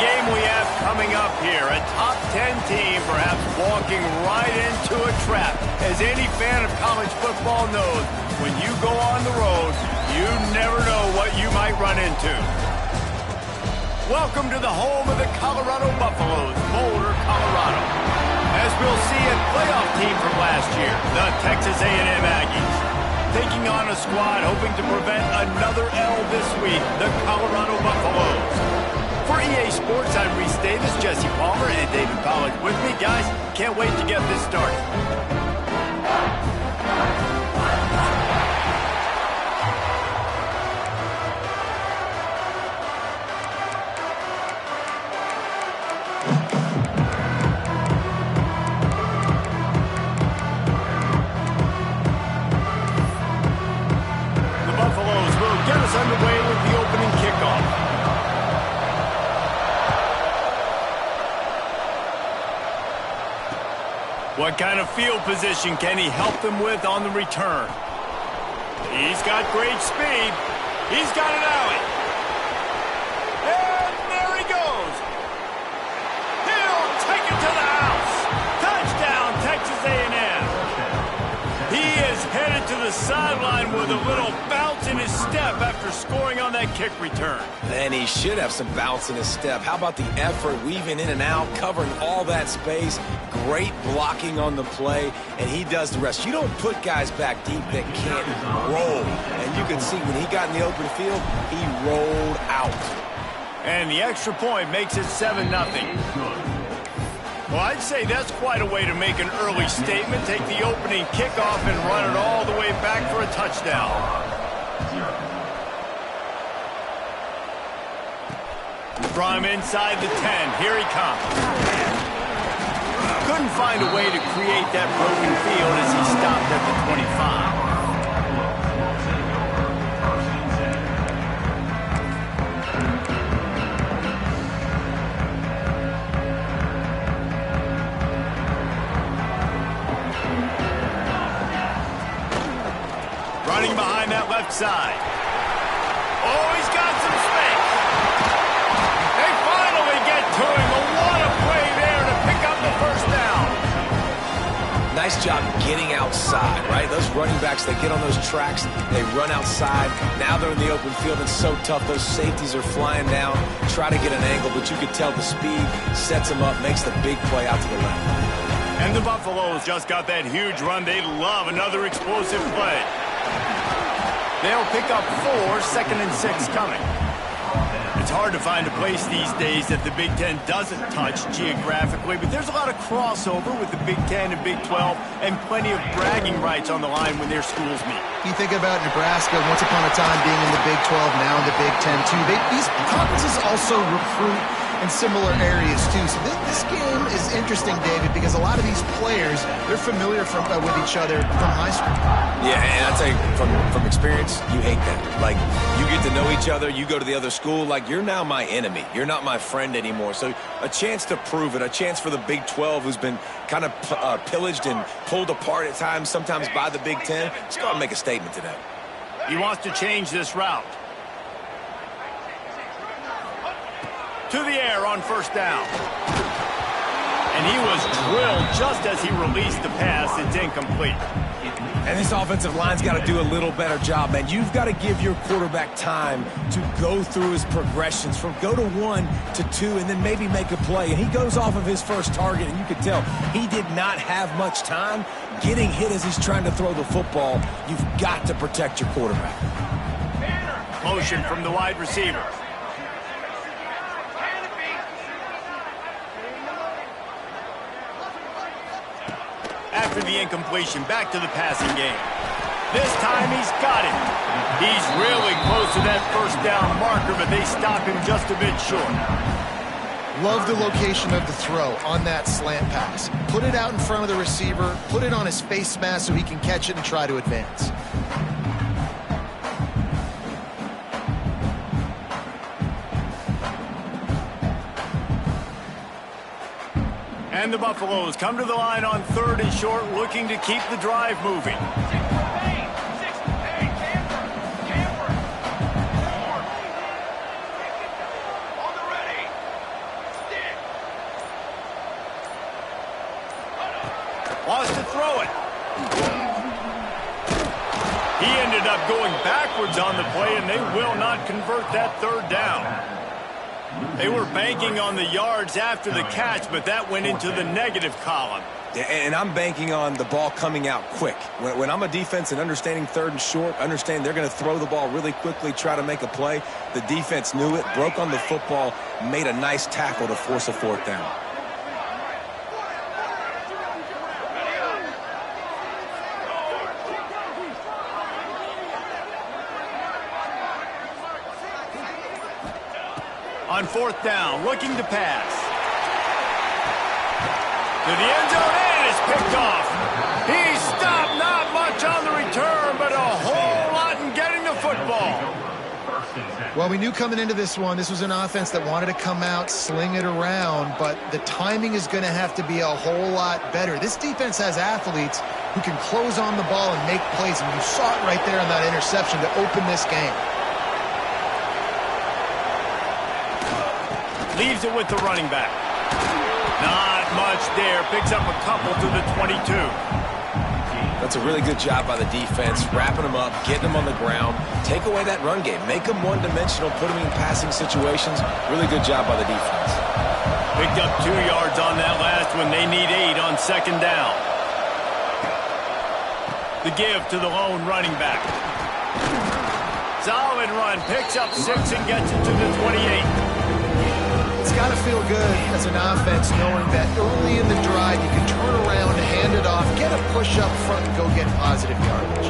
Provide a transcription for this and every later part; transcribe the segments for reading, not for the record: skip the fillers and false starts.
game we have coming up here. A top 10 team perhaps walking right into a trap. As any fan of college football knows, when you go on the road, you never know what you might run into. Welcome to the home of the Colorado Buffaloes, Boulder, Colorado. As we'll see, a playoff team from last year, the Texas A&M Aggies. Taking on a squad hoping to prevent another L this week, the Colorado Buffaloes. For EA Sports, I'm Reese Davis, Jesse Palmer, and David Pollack with me. Guys, can't wait to get this started. Underway with the opening kickoff. What kind of field position can he help them with on the return? He's got great speed. He's got an alley. And there he goes. He'll take it to the house. Touchdown, Texas A&M. He is headed to the sideline with a little bounce in his step after scoring on that kick return. And he should have some bounce in his step. How about the effort, weaving in and out, covering all that space, great blocking on the play, and he does the rest. You don't put guys back deep that can't roll. And you can see when he got in the open field, he rolled out. And the extra point makes it 7-0. Well, I'd say that's quite a way to make an early statement. Take the opening kickoff and run it all the way back for a touchdown. From inside the 10, here he comes. Couldn't find a way to create that broken field as he stopped at the 25. Running behind that left side. Oh, he's got some space. They finally get to him. But what a play there to pick up the first down. Nice job getting outside, right? Those running backs, they get on those tracks, they run outside. Now they're in the open field. It's so tough. Those safeties are flying down, try to get an angle, but you can tell the speed sets them up, makes the big play out to the left. And the Buffaloes just got that huge run. They love another explosive play. They'll pick up 4, 2nd and 6 coming. It's hard to find a place these days that the Big Ten doesn't touch geographically, but there's a lot of crossover with the Big Ten and Big 12 and plenty of bragging rights on the line when their schools meet. You think about Nebraska once upon a time being in the Big 12, now in the Big 10 too. These conferences also recruit in similar areas too. So this game is interesting, David, because a lot of these players, they're familiar with each other from high school. Yeah, and I'll tell you, from experience, you hate that. Like, you get to know each other, you go to the other school, like, you're now my enemy. You're not my friend anymore. So a chance to prove it, a chance for the Big 12, who's been kind of pillaged and pulled apart at times, sometimes by the Big 10. Let's go out and make a statement today. He wants to change this route. To the air on first down. And he was drilled just as he released the pass. It's incomplete. And this offensive line's got to do a little better job, man. You've got to give your quarterback time to go through his progressions from go to 1 to 2 and then maybe make a play. And he goes off of his first target, and you can tell he did not have much time getting hit as he's trying to throw the football. You've got to protect your quarterback. Motion from the wide receiver. After the incompletion, back to the passing game. This time he's got it. He's really close to that first down marker, but they stop him just a bit short. Love the location of the throw on that slant pass. Put it out in front of the receiver, put it on his face mask so he can catch it and try to advance. And the Buffaloes come to the line on 3rd and short, looking to keep the drive moving. going backwards on the play, and they will not convert that third down. They were banking on the yards after the catch, but that went into the negative column. Yeah, and I'm banking on the ball coming out quick. When I'm a defense and understanding third and short, understand they're going to throw the ball really quickly, try to make a play. The defense knew it, broke on the football, made a nice tackle to force a fourth down. On fourth down, looking to pass. To the end zone, and it's picked off. He stopped, not much on the return, but a whole lot in getting the football. Well, we knew coming into this one, this was an offense that wanted to come out, sling it around, but the timing is going to have to be a whole lot better. This defense has athletes who can close on the ball and make plays, and you saw it right there on that interception to open this game. Leaves it with the running back. Not much there. Picks up a couple to the 22. That's a really good job by the defense, wrapping them up, getting them on the ground. Take away that run game. Make them one-dimensional, put them in passing situations. Really good job by the defense. Picked up 2 yards on that last one. They need 8 on second down. The give to the lone running back. Solid run. Picks up 6 and gets it to the 28. It's got to feel good as an offense knowing that early in the drive you can turn around, hand it off, get a push up front, and go get positive yardage.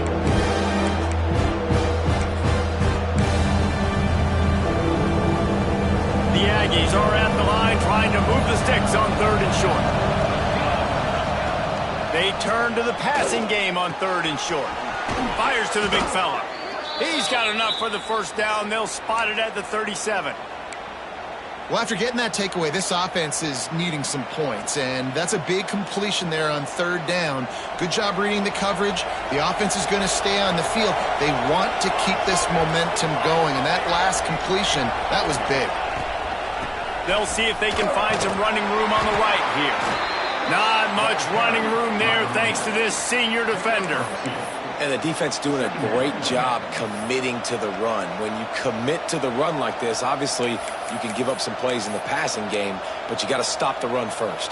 The Aggies are at the line trying to move the sticks on third and short. They turn to the passing game on third and short. Fires to the big fella. He's got enough for the first down. They'll spot it at the 37. Well, after getting that takeaway, this offense is needing some points, and that's a big completion there on third down. Good job reading the coverage. The offense is going to stay on the field. They want to keep this momentum going, and that last completion, that was big. They'll see if they can find some running room on the right here. Not much running room there thanks to this senior defender. And the defense doing a great job committing to the run. When you commit to the run like this, obviously you can give up some plays in the passing game, but you got to stop the run first.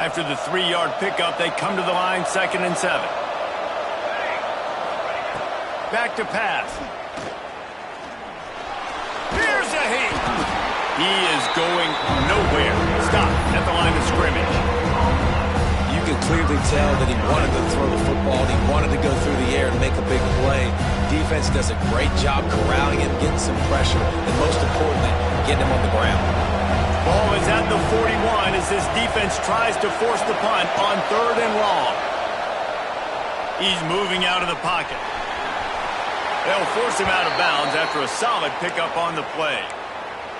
After the 3-yard pickup, they come to the line, 2nd and 7. Back to pass. Here's a hit. He is going nowhere. Stop at the line of scrimmage. You could clearly tell that he wanted to throw the football. He wanted to go through the air and make a big play. Defense does a great job corralling him, getting some pressure, and most importantly, getting him on the ground. Ball is at the 41 as this defense tries to force the punt on third and long. He's moving out of the pocket. They'll force him out of bounds after a solid pickup on the play.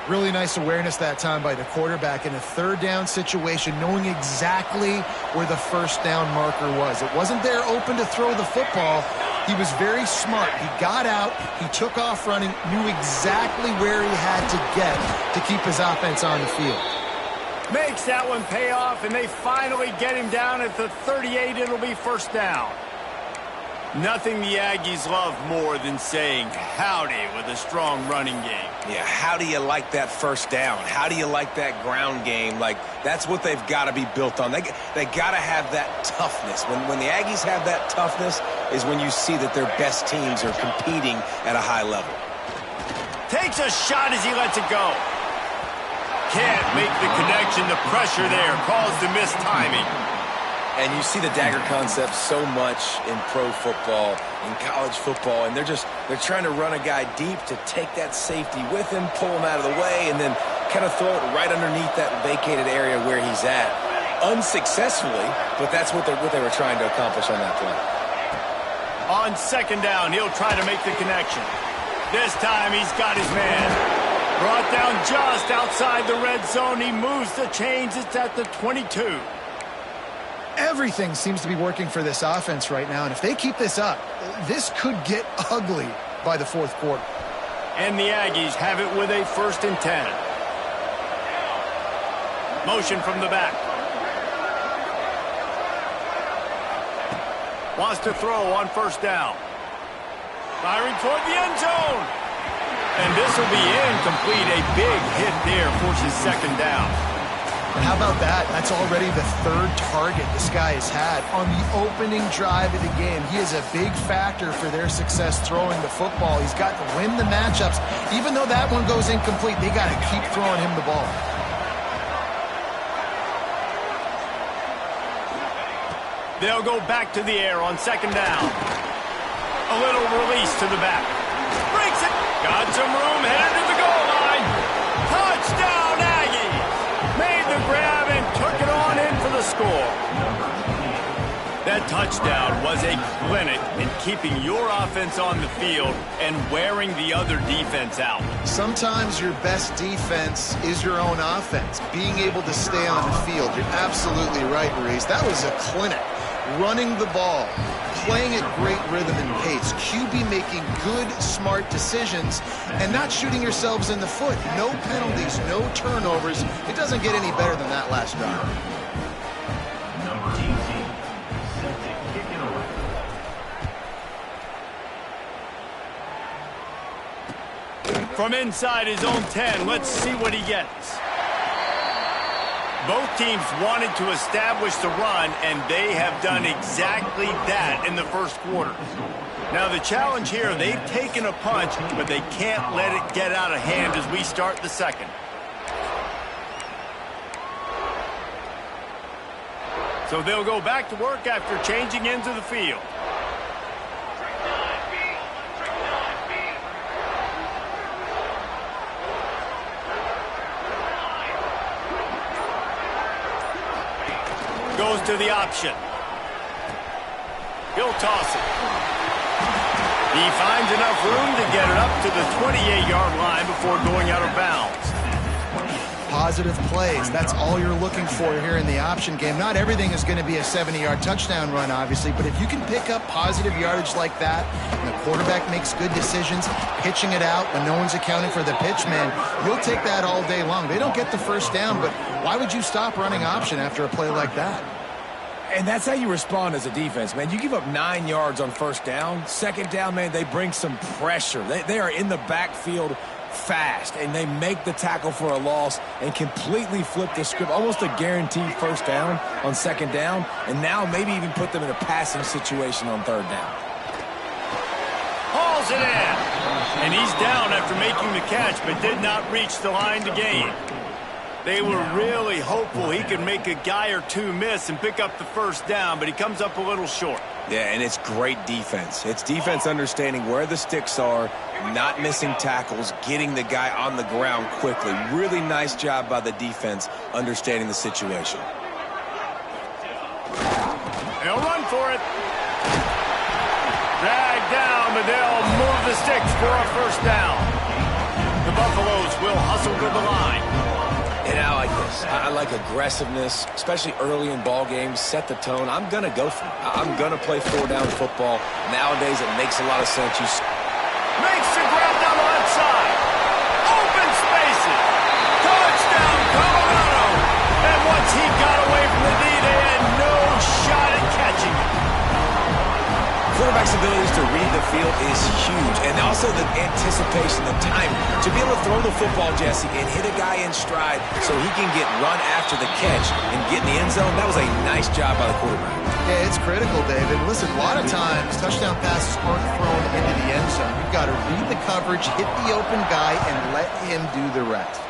Really nice awareness that time by the quarterback in a third down situation, knowing exactly where the first down marker was. It wasn't there open to throw the football. He was very smart. He got out, he took off running, knew exactly where he had to get to keep his offense on the field. Makes that one pay off, and they finally get him down at the 38. It'll be first down. Nothing the Aggies love more than saying howdy with a strong running game. Yeah, how do you like that first down? How do you like that ground game? Like, that's what they've got to be built on. They got to have that toughness. When the Aggies have that toughness is when you see that their best teams are competing at a high level. Takes a shot as he lets it go. Can't make the connection. The pressure there caused the missed timing. And you see the dagger concept so much in pro football, in college football, and they're trying to run a guy deep to take that safety with him, pull him out of the way, and then kind of throw it right underneath that vacated area where he's at. Unsuccessfully, but that's what they were trying to accomplish on that play. On second down, he'll try to make the connection. This time he's got his man. Brought down just outside the red zone. He moves the chains. It's at the 22. Everything seems to be working for this offense right now, and if they keep this up, this could get ugly by the fourth quarter. And the Aggies have it with a 1st and 10. Motion from the back. Wants to throw on first down. Firing toward the end zone. And this will be incomplete. A big hit there forces second down. And how about that? That's already the third target this guy has had on the opening drive of the game. He is a big factor for their success throwing the football. He's got to win the matchups. Even though that one goes incomplete, they got to keep throwing him the ball. They'll go back to the air on second down. A little release to the back. Breaks it. Got some room, headed to the goal line. Touchdown, Aggies. Made the grab and took it on in for the score. That touchdown was a clinic in keeping your offense on the field and wearing the other defense out. Sometimes your best defense is your own offense, being able to stay on the field. You're absolutely right, Maurice. That was a clinic. Running the ball, playing at great rhythm and pace, QB making good, smart decisions, and not shooting yourselves in the foot. No penalties, no turnovers. It doesn't get any better than that last drive. From inside his own 10, let's see what he gets. Both teams wanted to establish the run, and they have done exactly that in the first quarter. Now the challenge here, they've taken a punch, but they can't let it get out of hand as we start the second. So they'll go back to work after changing into the field. Goes to the option. He'll toss it. He finds enough room to get it up to the 28-yard line before going out of bounds. Positive plays. That's all you're looking for here in the option game. Not everything is going to be a 70-yard touchdown run, obviously, but if you can pick up positive yardage like that, and the quarterback makes good decisions, pitching it out when no one's accounting for the pitch, man, you'll take that all day long. They don't get the first down, but why would you stop running option after a play like that? And that's how you respond as a defense, man. You give up 9 yards on first down. Second down, man, they bring some pressure. They are in the backfield fast, and they make the tackle for a loss and completely flip the script. Almost a guaranteed first down on second down, and now maybe even put them in a passing situation on third down. Hauls it in. And he's down after making the catch, but did not reach the line to gain. They were really hopeful he could make a guy or two miss and pick up the first down, but he comes up a little short. Yeah, and it's great defense. It's defense understanding where the sticks are, not missing tackles, getting the guy on the ground quickly. Really nice job by the defense understanding the situation. They'll run for it. Dragged down, but they'll move the sticks for a first down. The Buffaloes will hustle to the line. And I like this. I like aggressiveness, especially early in ball games. Set the tone. I'm going to go for it. I'm going to play four-down football. Nowadays, it makes a lot of sense. Makes the grab down the left side. Open spaces. Touchdown, Colorado. And once he got away from the knee, they had no shot at catching it. Quarterback's abilities to read the field is huge, and also the anticipation, the time to be able to throw the football, Jesse, and hit a guy in stride so he can get run after the catch and get in the end zone. That was a nice job by the quarterback. Yeah, it's critical, David. Listen, a lot of times touchdown passes aren't thrown into the end zone. You've got to read the coverage, hit the open guy, and let him do the rest.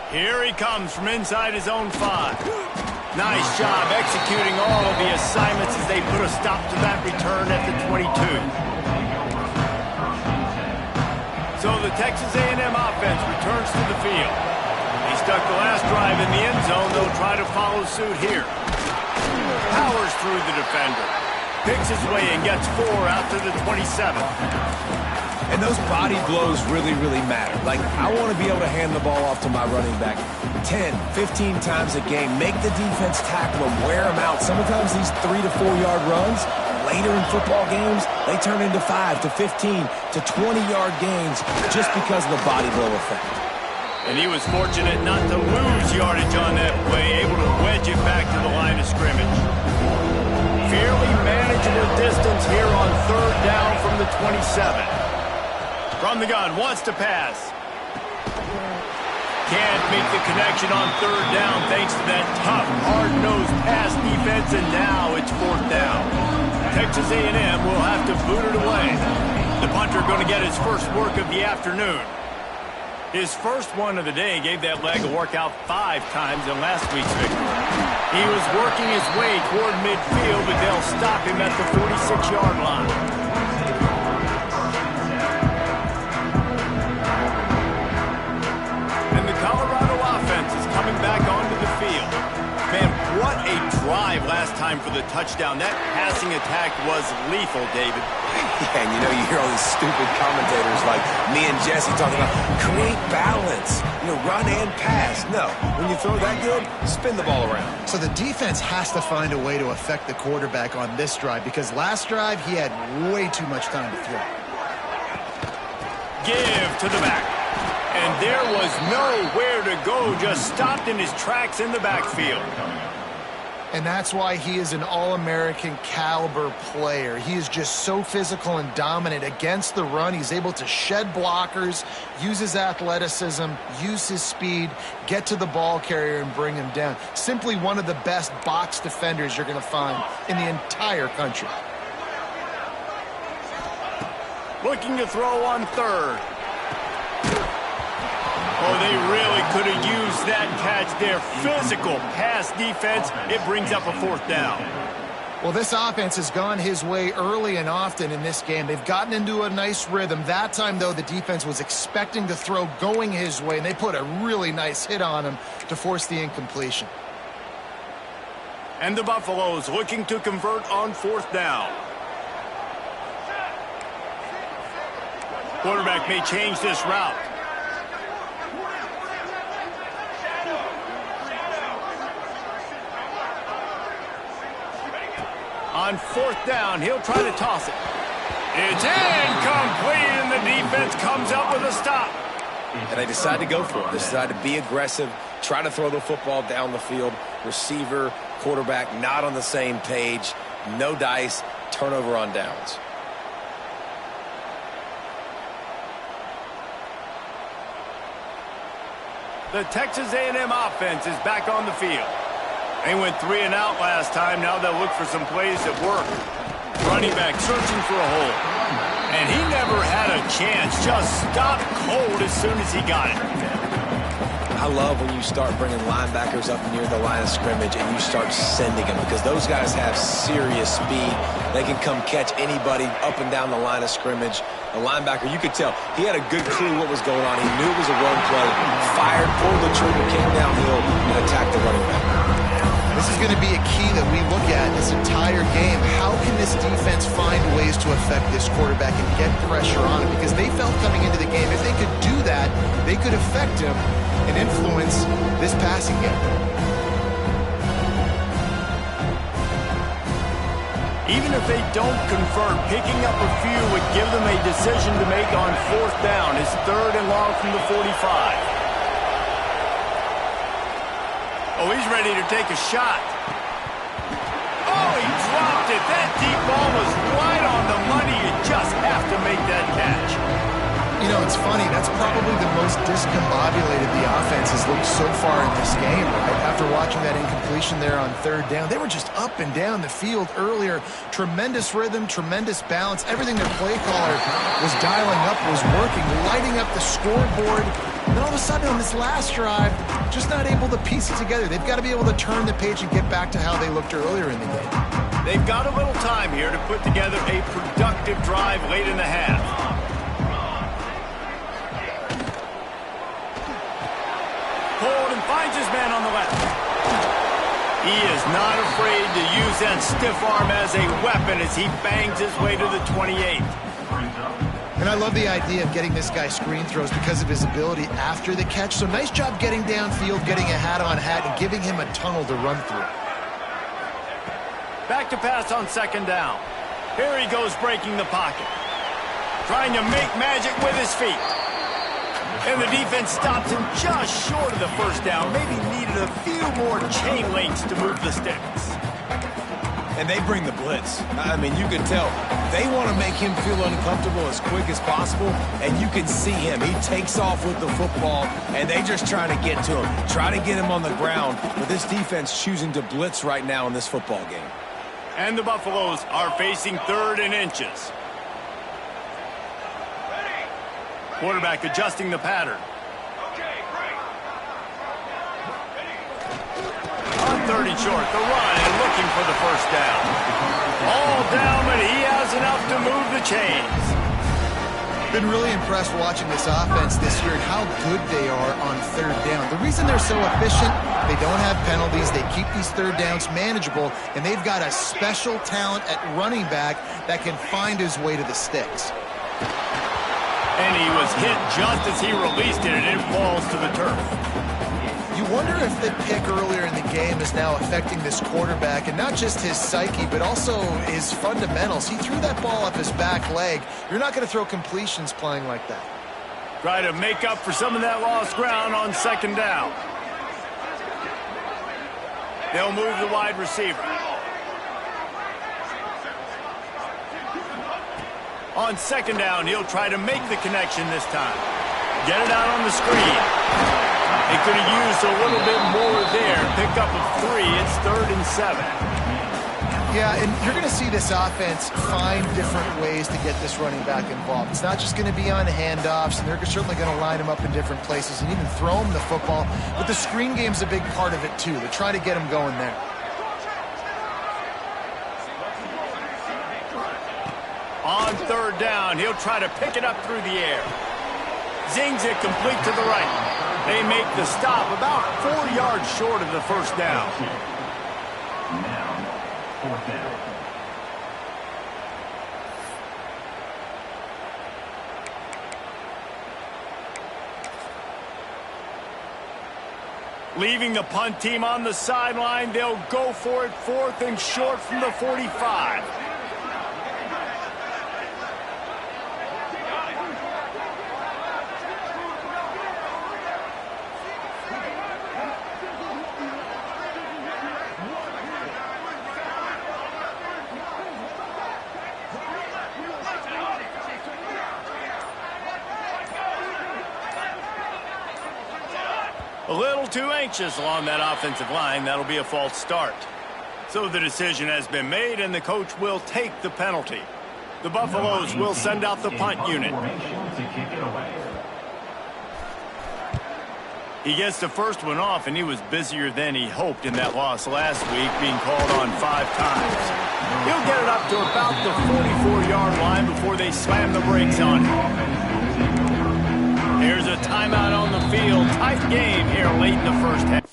Here he comes from inside his own 5. Nice job executing all of the assignments as they put a stop to that return at the 22. So the Texas A&M offense returns to the field. He stuck the last drive in the end zone. They'll try to follow suit here. Powers through the defender. Picks his way and gets 4 out to the 27. And those body blows really, really matter. Like, I want to be able to hand the ball off to my running back 10, 15 times a game. Make the defense tackle them, wear them out. Sometimes these 3 to 4 yard runs, later in football games, they turn into 5 to 15 to 20-yard gains just because of the body blow effect. And he was fortunate not to lose yardage on that play, able to wedge it back to the line of scrimmage. manageable distance here on 3rd down from the 27. From the gun, wants to pass. Can't make the connection on 3rd down thanks to that tough, hard-nosed pass defense, and now it's 4th down. Texas A&M will have to boot it away. The punter going to get his first work of the afternoon. His first one of the day gave that leg a workout 5 times in last week's victory. He was working his way toward midfield, but they'll stop him at the 46-yard line. And the Colorado offense is coming back onto the field. Man, what a drive last time for the touchdown. That passing attack was lethal, David. Yeah, and you hear all these stupid commentators like me and Jesse talking about create balance, run and pass. No, when you throw that good, spin the ball around. So the defense has to find a way to affect the quarterback on this drive, because last drive he had way too much time to throw. Give to the back. And there was nowhere to go, just stopped in his tracks in the backfield. And that's why he is an All-American caliber player. He is just so physical and dominant against the run. He's able to shed blockers, use his athleticism, use his speed, get to the ball carrier and bring him down. Simply one of the best box defenders you're going to find in the entire country. Looking to throw on 3rd. Oh, they really could have used that catch there. Physical pass defense. It brings up a 4th down. Well, this offense has gone his way early and often in this game. They've gotten into a nice rhythm. That time, though, the defense was expecting the throw going his way, and they put a really nice hit on him to force the incompletion. And the Buffaloes looking to convert on 4th down. Quarterback may change this route. On 4th down, he'll try to toss it. It's incomplete, and the defense comes up with a stop. And they decide to go for it. They decide to be aggressive, try to throw the football down the field. Receiver, quarterback, not on the same page. No dice, turnover on downs. The Texas A&M offense is back on the field. They went 3 and out last time. Now they'll look for some plays that work. Running back searching for a hole. And he never had a chance. Just stopped cold as soon as he got it. I love when you start bringing linebackers up near the line of scrimmage and you start sending them, because those guys have serious speed. They can come catch anybody up and down the line of scrimmage. The linebacker, you could tell, he had a good clue what was going on. He knew it was a run play. Fired, pulled the trigger, came downhill, and attacked the running back. This is going to be a key that we look at this entire game. How can this defense find ways to affect this quarterback and get pressure on him? Because they felt coming into the game, if they could do that, they could affect him and influence this passing game. Even if they don't convert, picking up a few would give them a decision to make on 4th down. It's 3rd and long from the 45. Oh, he's ready to take a shot. Oh, he dropped it. That deep ball was right on the money. You just have to make that catch. It's funny. That's probably the most discombobulated the offense has looked so far in this game, right? After watching that incompletion there on 3rd down, they were just up and down the field earlier. Tremendous rhythm, tremendous balance. Everything their play caller was dialing up was working, lighting up the scoreboard. And all of a sudden on this last drive, just not able to piece it together. They've got to be able to turn the page and get back to how they looked earlier in the game. They've got a little time here to put together a productive drive late in the half. Hold and finds his man on the left. He is not afraid to use that stiff arm as a weapon as he bangs his way to the 28. And I love the idea of getting this guy screen throws because of his ability after the catch. So nice job getting downfield, getting a hat-on-hat, and giving him a tunnel to run through. Back to pass on 2nd down. Here he goes breaking the pocket. Trying to make magic with his feet. And the defense stops him just short of the 1st down. Maybe needed a few more chain links to move the sticks. And they bring the blitz. I mean, you can tell they want to make him feel uncomfortable as quick as possible, and you can see him. He takes off with the football, and they just try to get to him, try to get him on the ground. But this defense choosing to blitz right now in this football game. And the Buffaloes are facing 3rd and inches. Quarterback adjusting the pattern. On 3rd and short, the run and looking for the first down. All down, but he has enough to move the chains. Been really impressed watching this offense this year and how good they are on 3rd down. The reason they're so efficient, they don't have penalties, they keep these 3rd downs manageable, and they've got a special talent at running back that can find his way to the sticks. And he was hit just as he released it, and it falls to the turf. You wonder if the pick earlier in the game is now affecting this quarterback, and not just his psyche, but also his fundamentals. He threw that ball up his back leg. You're not going to throw completions playing like that. Try to make up for some of that lost ground on 2nd down. They'll move the wide receiver. On 2nd down, he'll try to make the connection this time. Get it out on the screen. They could have used a little bit more there. Pick up a 3. It's 3rd and 7. Yeah, and you're going to see this offense find different ways to get this running back involved. It's not just going to be on handoffs, and they're certainly going to line him up in different places and even throw him the football. But the screen game's a big part of it, too. They're trying to get him going there. On 3rd down, he'll try to pick it up through the air. Zings it complete to the right. They make the stop about 4 yards short of the first down. Now, 4th down. Leaving the punt team on the sideline, they'll go for it 4th and short from the 45. A little too anxious along that offensive line. That'll be a false start. So the decision has been made, and the coach will take the penalty. The Buffaloes will send out the punt unit. He gets the first one off, and he was busier than he hoped in that loss last week, being called on 5 times. He'll get it up to about the 44-yard line before they slam the brakes on him. Here's a timeout on the field. Tight game here late in the first half.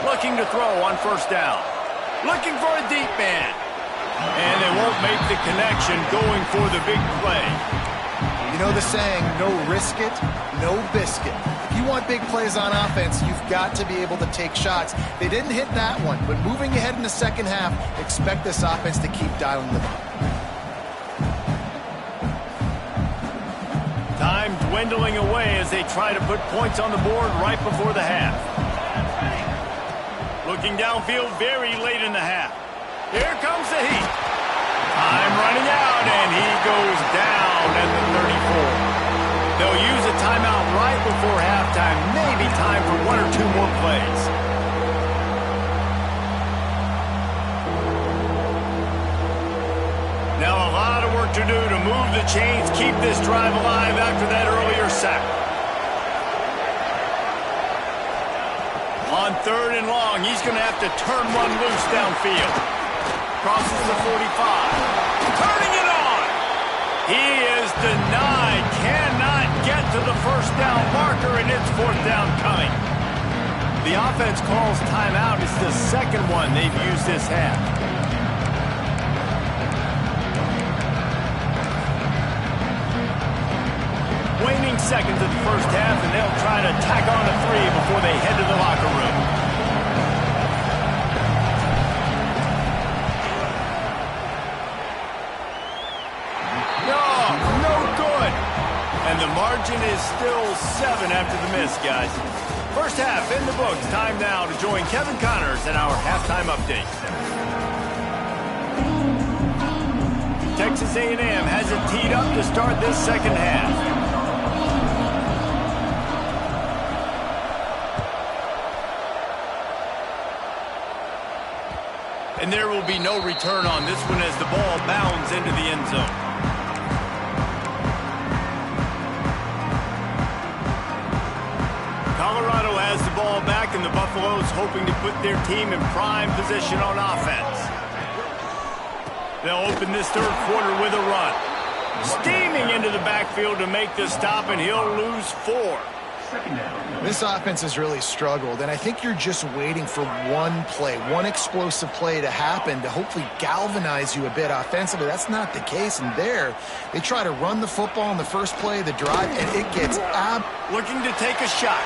Looking to throw on first down. Looking for a deep man. And they won't make the connection, going for the big play. You know the saying, no risk it, no biscuit. If you want big plays on offense, you've got to be able to take shots. They didn't hit that one, but moving ahead in the second half, expect this offense to keep dialing them up. Time dwindling away as they try to put points on the board right before the half. Looking downfield very late in the half. Here comes the heat. Time running out, and he goes down at the 34. They'll use a timeout right before halftime. Maybe time for 1 or 2 more plays. Now a lot of work to do to move the chains, keep this drive alive after that earlier sack. On On 3rd and long, he's going to have to turn one loose downfield. Crosses the 45. Turning it on. He is denied. Cannot get to the first down marker, and it's 4th down coming. The offense calls timeout. It's the second one they've used this half. Waning seconds of the first half, and they'll try to tack on a 3 before they head to the locker room. No good. And the margin is still 7 after the miss, guys. First half in the books. Time now to join Kevin Connors in our halftime update. Texas A&M has it teed up to start this second half. And there will be no return on this one as the ball bounds into the end zone. Colorado has the ball back, and the Buffaloes hoping to put their team in prime position on offense. They'll open this third quarter with a run. Steaming into the backfield to make the stop, and he'll lose 4. This offense has really struggled, and I think you're just waiting for one play, one explosive play to happen to hopefully galvanize you a bit offensively. That's not the case, and there, they try to run the football in the first play of the drive, and it gets looking to take a shot.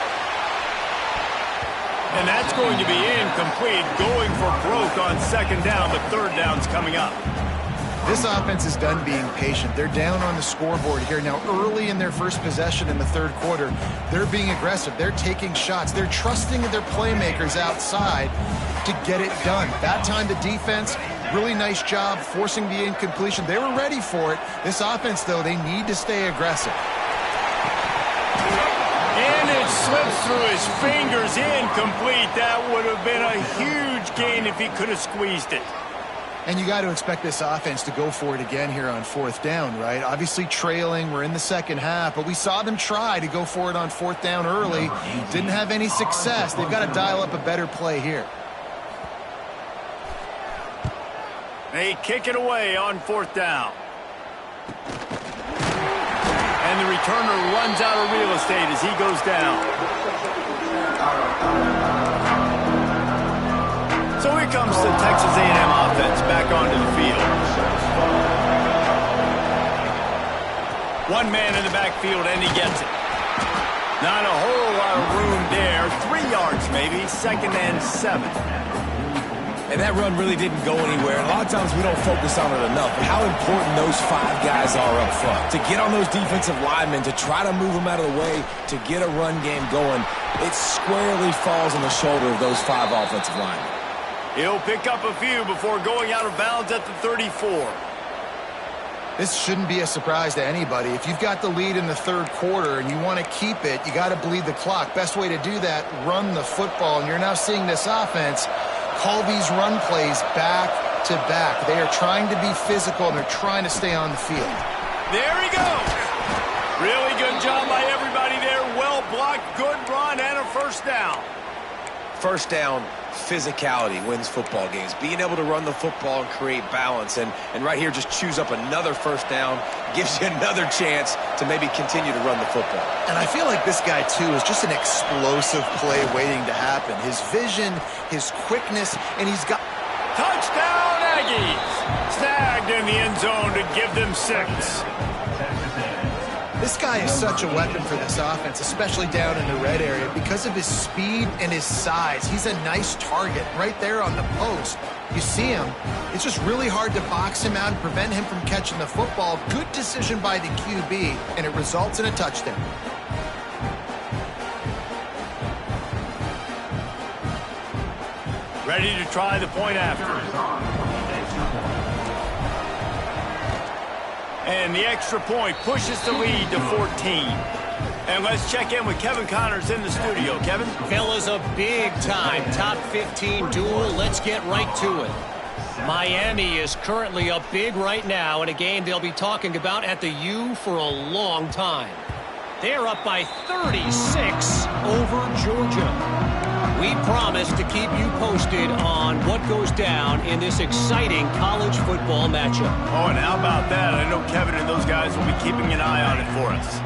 And that's going to be incomplete, going for broke on second down. The third down's coming up. This offense is done being patient. They're down on the scoreboard here. Now, early in their first possession in the third quarter, they're being aggressive. They're taking shots. They're trusting their playmakers outside to get it done. That time, the defense, really nice job forcing the incompletion. They were ready for it. This offense, though, they need to stay aggressive. And it slips through his fingers, incomplete. That would have been a huge gain if he could have squeezed it. And you got to expect this offense to go for it again here on 4th down, right? Obviously trailing, we're in the second half, but we saw them try to go for it on 4th down early. Didn't have any success. They've got to dial up a better play here. They kick it away on 4th down. And the returner runs out of real estate as he goes down. So here comes the Texas A&M offense back onto the field. One man in the backfield, and he gets it. Not a whole lot of room there. 3 yards maybe, 2nd and 7. And that run really didn't go anywhere. And a lot of times we don't focus on it enough. But how important those 5 guys are up front. To get on those defensive linemen, to try to move them out of the way, to get a run game going, it squarely falls on the shoulder of those 5 offensive linemen. He'll pick up a few before going out of bounds at the 34. This shouldn't be a surprise to anybody. If you've got the lead in the third quarter and you want to keep it, you got to bleed the clock. Best way to do that, run the football. And you're now seeing this offense call these run plays back to back. They are trying to be physical, and they're trying to stay on the field. There he goes. Really good job by everybody there. Well blocked, good run, and a first down. First down, physicality wins football games. Being able to run the football and create balance. And right here, just choose up another first down. Gives you another chance to maybe continue to run the football. And I feel like this guy, too, is just an explosive play waiting to happen. His vision, his quickness, and he's got... Touchdown, Aggies! Snagged in the end zone to give them 6. This guy is such a weapon for this offense, especially down in the red area, because of his speed and his size. He's a nice target right there on the post. You see him. It's just really hard to box him out and prevent him from catching the football. Good decision by the QB, and it results in a touchdown. Ready to try the point after. And the extra point pushes the lead to 14. And let's check in with Kevin Connors in the studio. Kevin? Fellas, a big-time top 15 duel. Let's get right to it. Miami is currently up big right now in a game they'll be talking about at the U for a long time. They're up by 36 over Georgia. We promise to keep you posted on what goes down in this exciting college football matchup. Oh, and how about that? I know Kevin and those guys will be keeping an eye on it for us.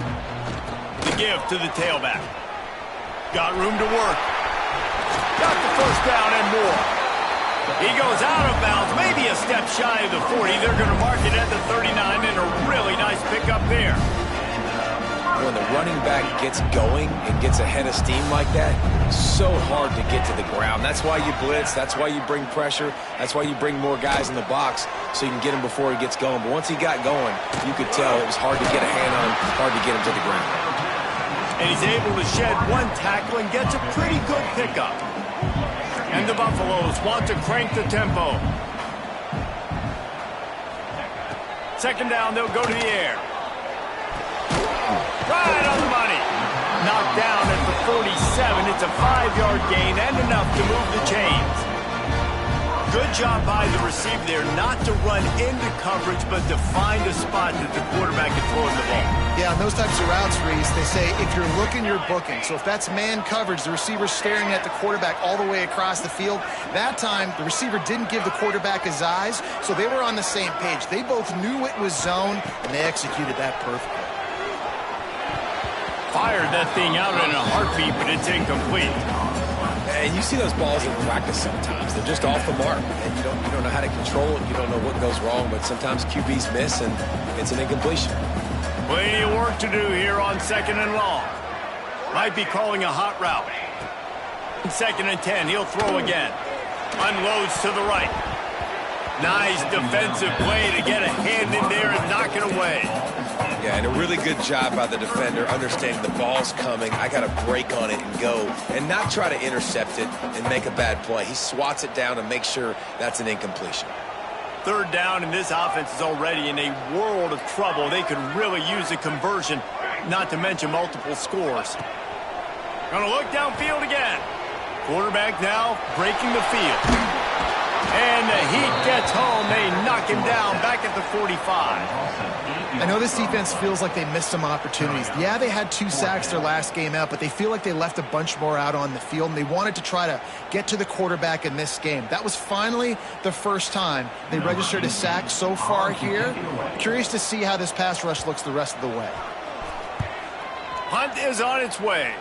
The give to the tailback. Got room to work. Got the first down and more. He goes out of bounds, maybe a step shy of the 40. They're going to mark it at the 39, and a really nice pickup there. When the running back gets going and gets ahead of steam like that, it's so hard to get to the ground. That's why you blitz. That's why you bring pressure. That's why you bring more guys in the box so you can get him before he gets going. But once he got going, you could tell it was hard to get a hand on him, hard to get him to the ground. And he's able to shed one tackle and gets a pretty good pickup. And the Buffaloes want to crank the tempo. Second down, they'll go to the air. Right on the money. Knocked down at the 47. It's a 5-yard gain and enough to move the chains. Good job by the receiver there not to run into coverage, but to find a spot that the quarterback can throw in the ball. Yeah, on those types of routes, Reese, they say if you're looking, you're booking. So if that's man coverage, the receiver's staring at the quarterback all the way across the field. That time, the receiver didn't give the quarterback his eyes, so they were on the same page. They both knew it was zone, and they executed that perfectly. Fired that thing out in a heartbeat, but it's incomplete. And you see those balls in practice sometimes. They're just off the mark, and you don't know how to control it. You don't know what goes wrong, but sometimes QBs miss, and it's an incompletion. Plenty of work to do here on 2nd and long. Might be calling a hot route. 2nd and 10, he'll throw again. Unloads to the right. Nice defensive play to get a hand in there and knock it away. Yeah, and a really good job by the defender understanding the ball's coming. I got to break on it and go and not try to intercept it and make a bad play. He swats it down and makes sure that's an incompletion. 3rd down, and this offense is already in a world of trouble. They could really use a conversion, not to mention multiple scores. Gonna look downfield again. Quarterback now breaking the field. And the Heat gets home. They knock him down back at the 45. I know this defense feels like they missed some opportunities. Yeah, they had 2 sacks their last game out, but they feel like they left a bunch more out on the field, and they wanted to try to get to the quarterback in this game. That was finally the first time they registered a sack so far here. Curious to see how this pass rush looks the rest of the way. Hunt is on its way.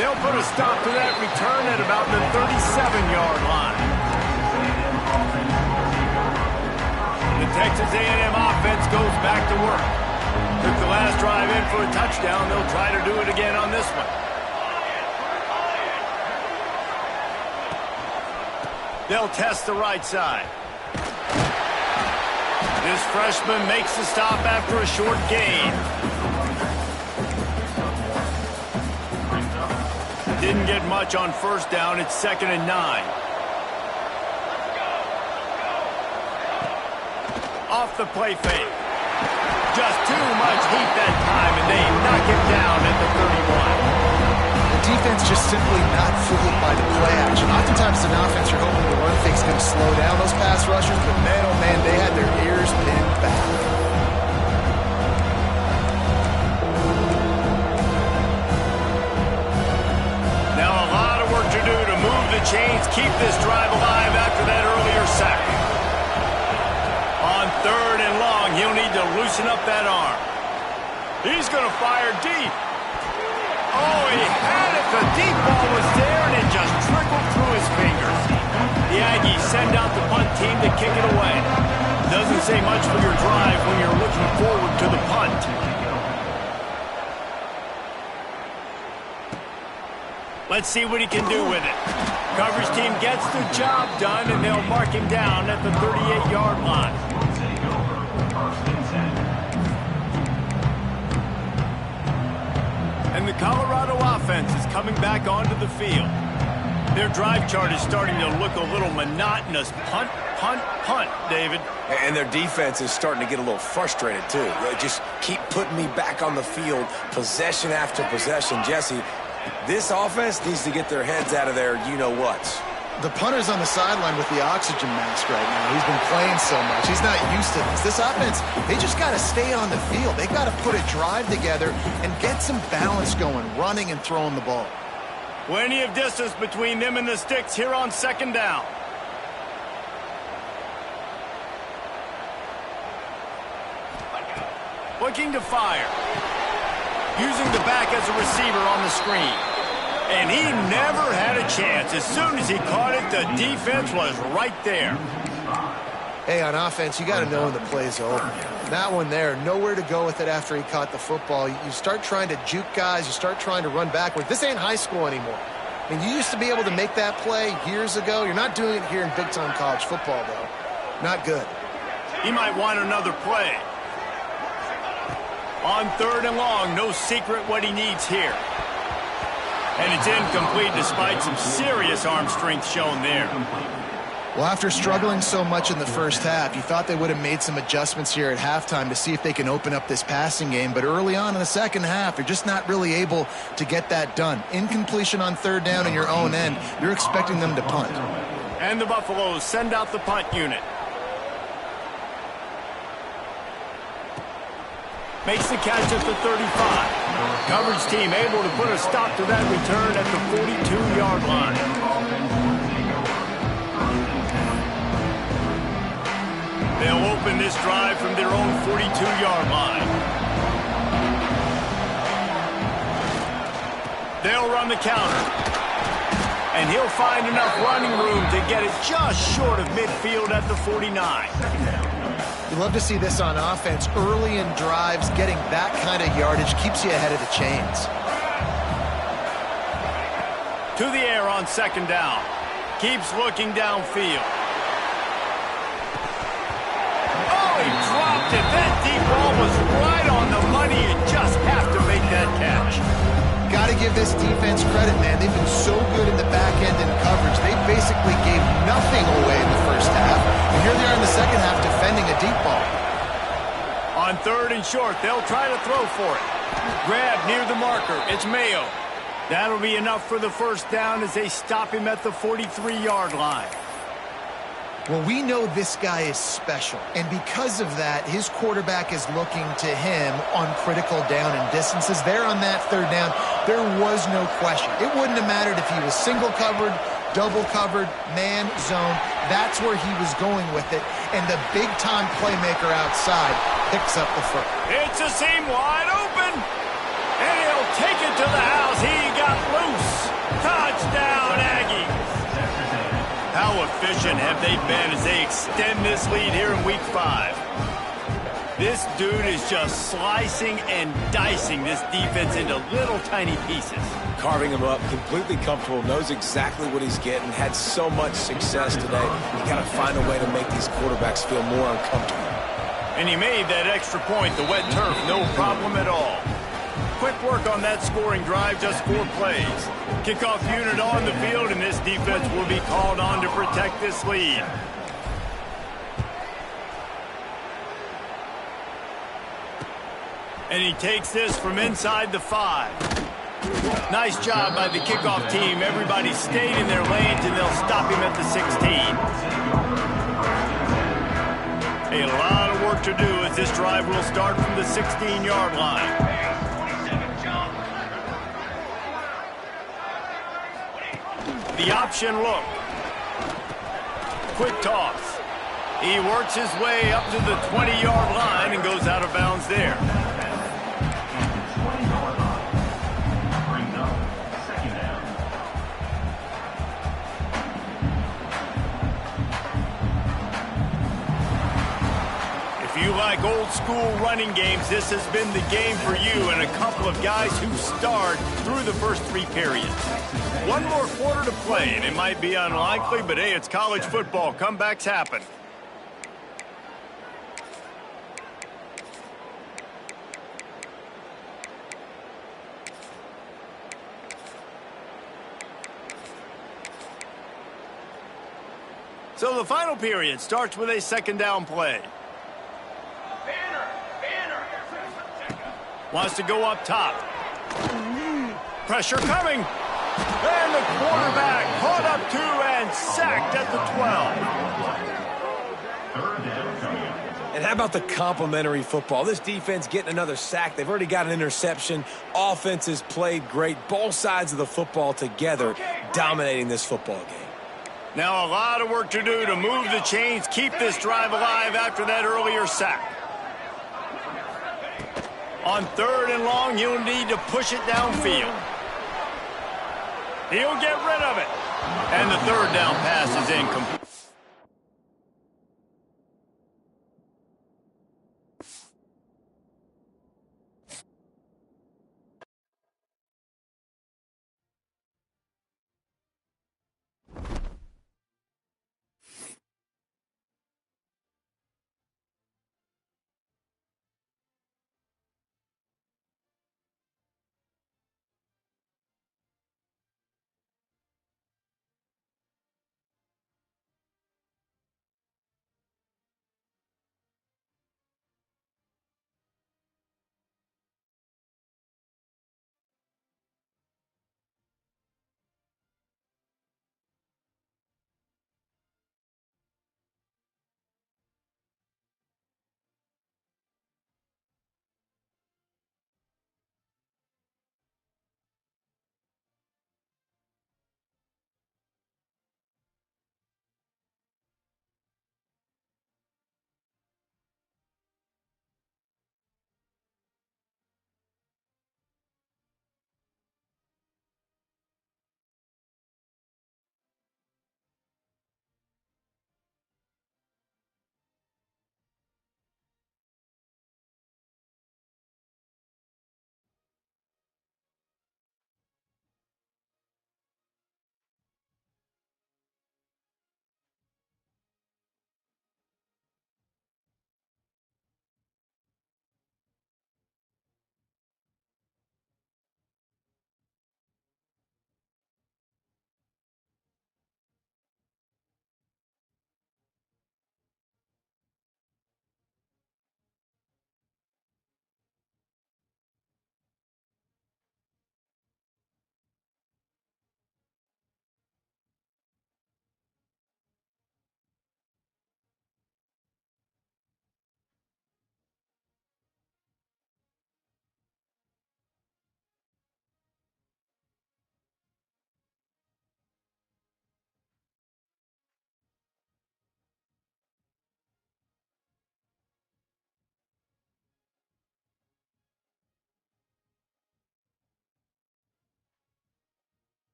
They'll put a stop to that return at about the 37-yard line. The Texas A&M offense goes back to work. Took the last drive in for a touchdown. They'll try to do it again on this one. They'll test the right side. This freshman makes the stop after a short gain. Didn't get much on 1st down. It's 2nd and 9. Off the play fake. Just too much heat that time, and they knock him down at the 31. The defense just simply not fooled by the play action. Oftentimes, as an offense, you're hoping the run fake's going to slow down those pass rushers, but man, oh man, they had their ears pinned back. Now a lot of work to do to move the chains, keep this drive alive after that earlier sack. On 3rd and long, he'll need to loosen up that arm. He's going to fire deep. Oh, he had it. The deep ball was there, and it just trickled through his fingers. The Aggies send out the punt team to kick it away. Doesn't say much for your drive when you're looking forward to the punt. Let's see what he can do with it. Coverage team gets the job done, and they'll mark him down at the 38-yard line. And the Colorado offense is coming back onto the field. Their drive chart is starting to look a little monotonous. Punt, punt, punt, David. And their defense is starting to get a little frustrated, too. They just keep putting me back on the field, possession after possession. Jesse, this offense needs to get their heads out of their you-know-whats. The punter's on the sideline with the oxygen mask right now. He's been playing so much. He's not used to this. This offense, they just got to stay on the field. They got to put a drive together and get some balance going, running and throwing the ball. Plenty of distance between them and the sticks here on second down. Looking to fire. Using the back as a receiver on the screen. And he never had a chance. As soon as he caught it, the defense was right there. Hey, on offense, you got to know when the play's over. That one there, nowhere to go with it after he caught the football. You start trying to juke guys. You start trying to run backward. This ain't high school anymore. I mean, you used to be able to make that play years ago. You're not doing it here in big-time college football, though. Not good. He might want another play. On third and long, no secret what he needs here. And it's incomplete despite some serious arm strength shown there. Well, after struggling so much in the first half, you thought they would have made some adjustments here at halftime to see if they can open up this passing game. But early on in the second half, you're just not really able to get that done. Incompletion on third down in your own end, you're expecting them to punt. And the Buffaloes send out the punt unit. Makes the catch at the 35. Coverage team able to put a stop to that return at the 42-yard line. They'll open this drive from their own 42-yard line. They'll run the counter. And he'll find enough running room to get it just short of midfield at the 49. You love to see this on offense. Early in drives, getting that kind of yardage keeps you ahead of the chains. To the air on second down. Keeps looking downfield. Oh, he dropped it. That deep ball was right on the money. You just have to make that catch. Got to give this defense credit, man. They've been so good in the back end in coverage. They basically gave nothing away in the first half. And here they are in the second half defending a deep ball. On third and short, they'll try to throw for it. Grab near the marker. It's Mayo. That'll be enough for the first down as they stop him at the 43-yard line. Well, we know this guy is special, and because of that, his quarterback is looking to him on critical down and distances. There on that third down, there was no question. It wouldn't have mattered if he was single covered, double covered, man, zone. That's where he was going with it, and the big-time playmaker outside picks up the foot. It's a seam wide open, and he'll take it to the house. He got loose. Touchdown, Aggies. How efficient have they been as they extend this lead here in Week 5? This dude is just slicing and dicing this defense into little tiny pieces. Carving him up, completely comfortable, knows exactly what he's getting, had so much success today. You got to find a way to make these quarterbacks feel more uncomfortable. And he made that extra point, the wet turf, no problem at all. Quick work on that scoring drive, just 4 plays. Kickoff unit on the field, and this defense will be called on to protect this lead. And he takes this from inside the 5. Nice job by the kickoff team. Everybody stayed in their lanes, and they'll stop him at the 16. A lot of work to do as this drive will start from the 16-yard line. The option look. Quick toss. He works his way up to the 20-yard line and goes out of bounds there. If you like old school running games, this has been the game for you and a couple of guys who starred through the first 3 periods. One more quarter to play, and it might be unlikely, but hey, it's college football. Comebacks happen. So the final period starts with a second down play. Wants to go up top. Pressure coming. And the quarterback caught up to and sacked at the 12. And how about the complimentary football? This defense getting another sack. They've already got an interception. Offense has played great. Both sides of the football together dominating this football game. Now a lot of work to do to move the chains, keep this drive alive after that earlier sack. On 3rd and long, he'll need to push it downfield. He'll get rid of it. And the 3rd down pass is incomplete.